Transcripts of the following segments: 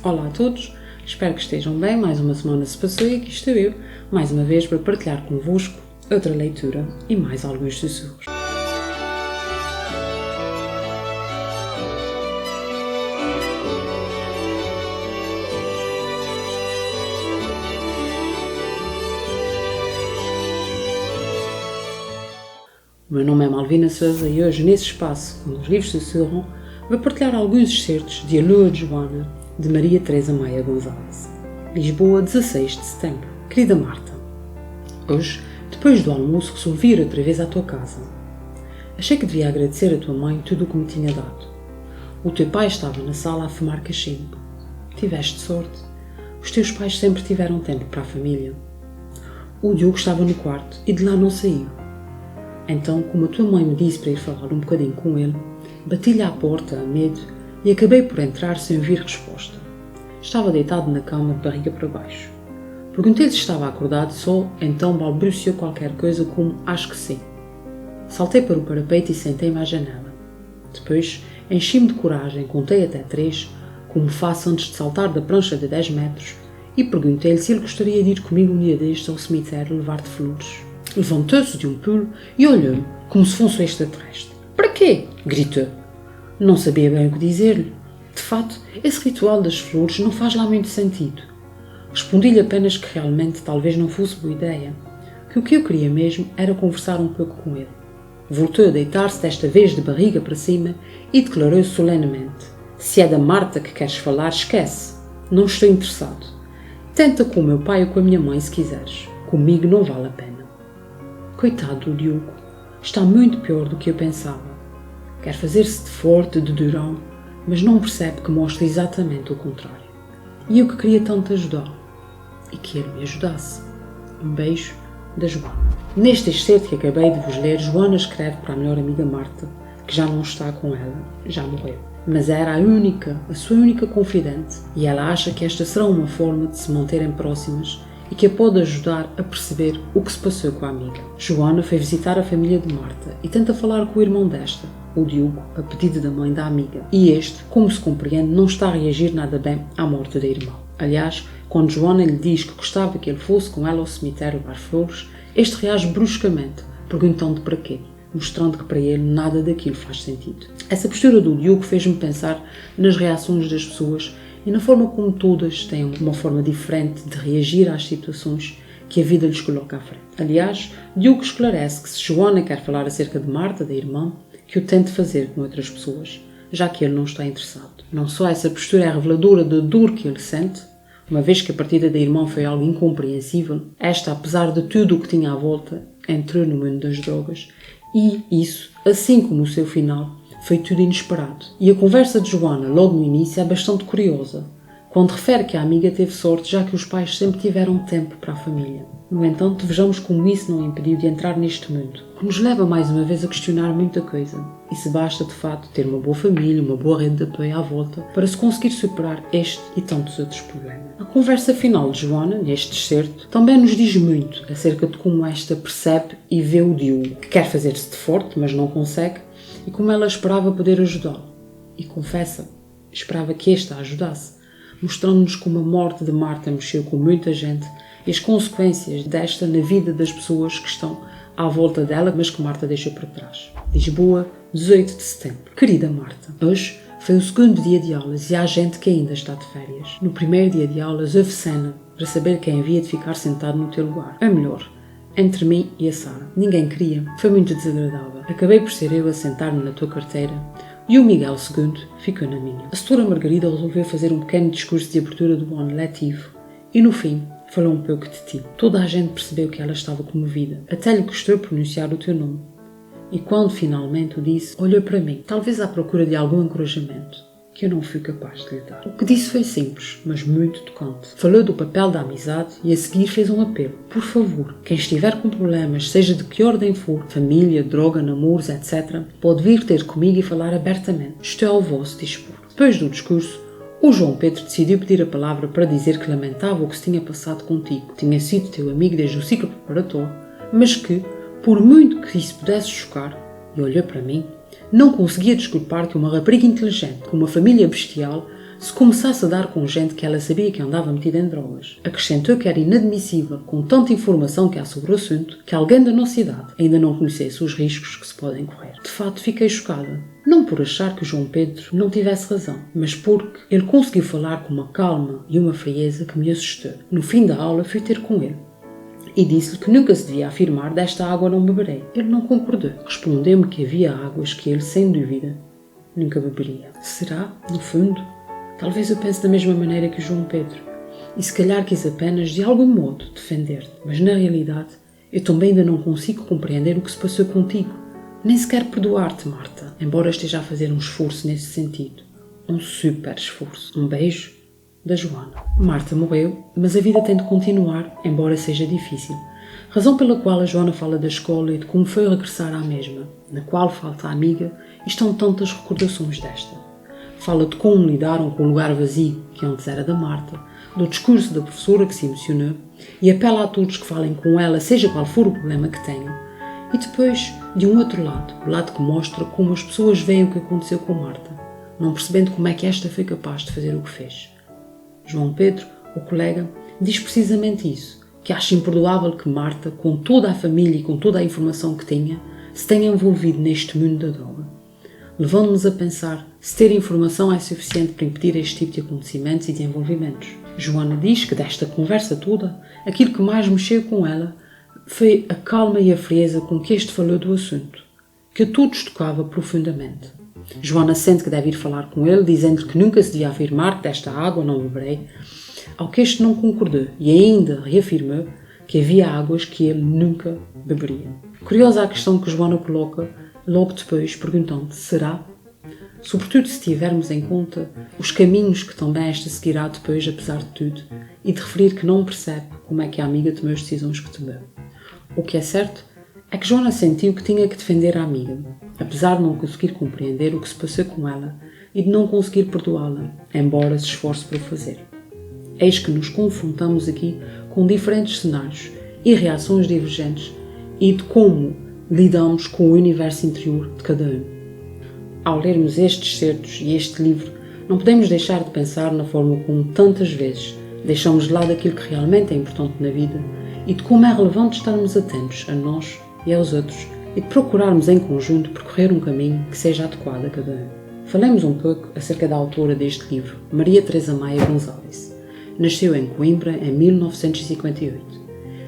Olá a todos, espero que estejam bem, mais uma semana se passou e aqui estou eu, mais uma vez para partilhar convosco outra leitura e mais alguns sussurros. O meu nome é Malvina Sousa e hoje, nesse espaço onde os livros sussurram, vou partilhar alguns excertos de A Lua de Joana, de Maria Teresa Maia Gonçalves. Lisboa, 16 de setembro. Querida Marta, hoje, depois do almoço, resolvi ir outra vez à tua casa. Achei que devia agradecer a tua mãe tudo o que me tinha dado. O teu pai estava na sala a fumar cachimbo. Tiveste sorte. Os teus pais sempre tiveram tempo para a família. O Diogo estava no quarto e de lá não saiu. Então, como a tua mãe me disse para ir falar um bocadinho com ele, bati-lhe à porta, a medo, e acabei por entrar sem ouvir resposta. Estava deitado na cama de barriga para baixo. Perguntei-lhe se estava acordado, só então balbuciou qualquer coisa como acho que sim. Saltei para o parapeito e sentei-me à janela. Depois, enchi-me de coragem, contei até 3, como faço antes de saltar da prancha de 10 metros, e perguntei-lhe se ele gostaria de ir comigo um dia destes ao cemitério levar-te flores. Levantou-se de um pulo e olhou-me como se fosse um extraterrestre. Para quê? Gritou. Não sabia bem o que dizer-lhe. De fato, esse ritual das flores não faz lá muito sentido. Respondi-lhe apenas que realmente talvez não fosse boa ideia, que o que eu queria mesmo era conversar um pouco com ele. Voltou a deitar-se desta vez de barriga para cima e declarou solenemente: se é da Marta que queres falar, esquece. Não estou interessado. Tenta com o meu pai ou com a minha mãe se quiseres. Comigo não vale a pena. Coitado do Diogo, está muito pior do que eu pensava. Quer fazer-se de forte, de durão, mas não percebe que mostra exatamente o contrário. E eu que queria tanto ajudá-lo. E que ele me ajudasse. Um beijo da Joana. Neste excerto que acabei de vos ler, Joana escreve para a melhor amiga Marta, que já não está com ela, já morreu. Mas era a sua única confidente, e ela acha que esta será uma forma de se manterem próximas e que a pode ajudar a perceber o que se passou com a amiga. Joana foi visitar a família de Marta e tenta falar com o irmão desta, o Diogo, a pedido da mãe da amiga. E este, como se compreende, não está a reagir nada bem à morte da irmã. Aliás, quando Joana lhe diz que gostava que ele fosse com ela ao cemitério levar flores, este reage bruscamente, perguntando para quê, mostrando que para ele nada daquilo faz sentido. Essa postura do Diogo fez-me pensar nas reações das pessoas e na forma como todas têm uma forma diferente de reagir às situações que a vida lhes coloca à frente. Aliás, Diogo esclarece que se Joana quer falar acerca de Marta, da irmã, que o tente fazer com outras pessoas, já que ele não está interessado. Não só essa postura é reveladora da dor que ele sente, uma vez que a partida da irmã foi algo incompreensível, esta, apesar de tudo o que tinha à volta, entrou no mundo das drogas, e isso, assim como o seu final, foi tudo inesperado. E a conversa de Joana, logo no início, é bastante curiosa, quando refere que a amiga teve sorte já que os pais sempre tiveram tempo para a família. No entanto, vejamos como isso não a impediu de entrar neste mundo, que nos leva mais uma vez a questionar muita coisa. E se basta, de fato, ter uma boa família, uma boa rede de apoio à volta, para se conseguir superar este e tantos outros problemas. A conversa final de Joana, neste excerto, também nos diz muito acerca de como esta percebe e vê o Diogo, que quer fazer-se de forte, mas não consegue, e como ela esperava poder ajudá-lo. E confessa, esperava que este a ajudasse, mostrando-nos como a morte de Marta mexeu com muita gente e as consequências desta na vida das pessoas que estão à volta dela, mas que Marta deixou para trás. Lisboa, 18 de setembro. Querida Marta, hoje foi o segundo dia de aulas e há gente que ainda está de férias. No primeiro dia de aulas houve cena para saber quem havia de ficar sentado no teu lugar. Ou melhor, entre mim e a Sara. Ninguém queria. Foi muito desagradável. Acabei por ser eu a sentar-me na tua carteira e o Miguel II ficou na minha. A setora Margarida resolveu fazer um pequeno discurso de abertura do ano letivo e, no fim, falou um pouco de ti. Toda a gente percebeu que ela estava comovida. Até lhe custou pronunciar o teu nome. E quando finalmente o disse, olhou para mim, talvez à procura de algum encorajamento, que eu não fui capaz de lhe dar. O que disse foi simples, mas muito tocante. Falou do papel da amizade e a seguir fez um apelo. Por favor, quem estiver com problemas, seja de que ordem for, família, droga, namoros, etc., pode vir ter comigo e falar abertamente. Estou ao vosso dispor. Depois do discurso, o João Pedro decidiu pedir a palavra para dizer que lamentava o que se tinha passado contigo. Tinha sido teu amigo desde o ciclo preparatório, mas que, por muito que isso pudesse chocar, e olhou para mim, não conseguia desculpar que uma rapariga inteligente, com uma família bestial, se começasse a dar com gente que ela sabia que andava metida em drogas. Acrescentou que era inadmissível, com tanta informação que há sobre o assunto, que alguém da nossa idade ainda não conhecesse os riscos que se podem correr. De fato, fiquei chocada. Não por achar que o João Pedro não tivesse razão, mas porque ele conseguiu falar com uma calma e uma frieza que me assustou. No fim da aula, fui ter com ele e disse-lhe que nunca se devia afirmar desta água não beberei. Ele não concordou. Respondeu-me que havia águas que ele, sem dúvida, nunca beberia. Será, no fundo? Talvez eu pense da mesma maneira que o João Pedro. E se calhar quis apenas, de algum modo, defender-te. Mas na realidade, eu também ainda não consigo compreender o que se passou contigo. Nem sequer perdoar-te, Marta, embora esteja a fazer um esforço nesse sentido. Um super esforço. Um beijo da Joana. Marta morreu, mas a vida tem de continuar, embora seja difícil. Razão pela qual a Joana fala da escola e de como foi regressar à mesma, na qual falta a amiga, e estão tantas recordações desta. Fala de como lidaram com o lugar vazio, que antes era da Marta, do discurso da professora que se emocionou, e apela a todos que falem com ela, seja qual for o problema que tenham. E depois, de um outro lado, o lado que mostra como as pessoas veem o que aconteceu com Marta, não percebendo como é que esta foi capaz de fazer o que fez. João Pedro, o colega, diz precisamente isso, que acha imperdoável que Marta, com toda a família e com toda a informação que tinha, se tenha envolvido neste mundo da droga, levando-nos a pensar se ter informação é suficiente para impedir este tipo de acontecimentos e de envolvimentos. Joana diz que desta conversa toda, aquilo que mais mexeu com ela foi a calma e a frieza com que este falou do assunto, que a todos tocava profundamente. Joana sente que deve ir falar com ele, dizendo-lhe que nunca se devia afirmar que desta água não beberei, ao que este não concordou e ainda reafirmou que havia águas que ele nunca beberia. Curiosa a questão que Joana coloca logo depois, perguntando: será? Sobretudo se tivermos em conta os caminhos que também esta seguirá depois, apesar de tudo, e de referir que não percebe como é que a amiga tomou as decisões que tomou. O que é certo é que Joana sentiu que tinha que defender a amiga, apesar de não conseguir compreender o que se passou com ela e de não conseguir perdoá-la, embora se esforce para o fazer. Eis que nos confrontamos aqui com diferentes cenários e reações divergentes e de como lidamos com o universo interior de cada um. Ao lermos estes certos e este livro, não podemos deixar de pensar na forma como tantas vezes deixamos de lado aquilo que realmente é importante na vida e de como é relevante estarmos atentos a nós e aos outros e de procurarmos em conjunto percorrer um caminho que seja adequado a cada um. Falemos um pouco acerca da autora deste livro, Maria Teresa Maia Gonçalves. Nasceu em Coimbra em 1958.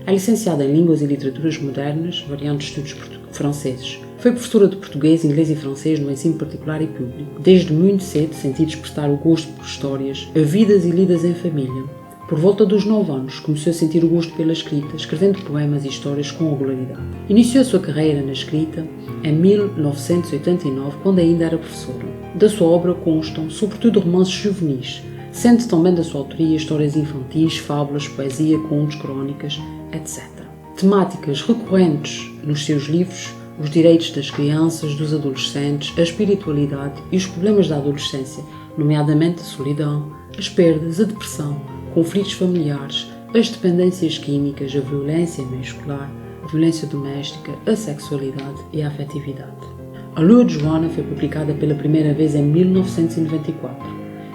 É licenciada em Línguas e Literaturas Modernas, variando estudos franceses. Foi professora de português, inglês e francês no ensino particular e público. Desde muito cedo sentiu despertar o gosto por histórias, havidas e lidas em família. Por volta dos 9 anos, começou a sentir o gosto pela escrita, escrevendo poemas e histórias com regularidade. Iniciou a sua carreira na escrita em 1989, quando ainda era professora. Da sua obra constam, sobretudo, romances juvenis, sendo também da sua autoria histórias infantis, fábulas, poesia, contos, crónicas, etc. Temáticas recorrentes nos seus livros: os direitos das crianças, dos adolescentes, a espiritualidade e os problemas da adolescência, nomeadamente a solidão, as perdas, a depressão, conflitos familiares, as dependências químicas, a violência em meio escolar, a violência doméstica, a sexualidade e a afetividade. A Lua de Joana foi publicada pela primeira vez em 1994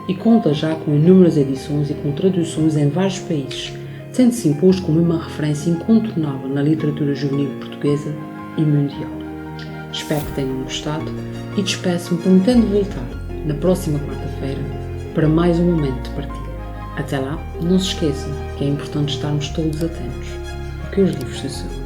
e conta já com inúmeras edições e com traduções em vários países, tendo-se imposto como uma referência incontornável na literatura juvenil portuguesa e mundial. Espero que tenham gostado e despeço-me prometendo voltar na próxima quarta-feira para mais um momento de partilha. Até lá, não se esqueçam que é importante estarmos todos atentos, porque os livros são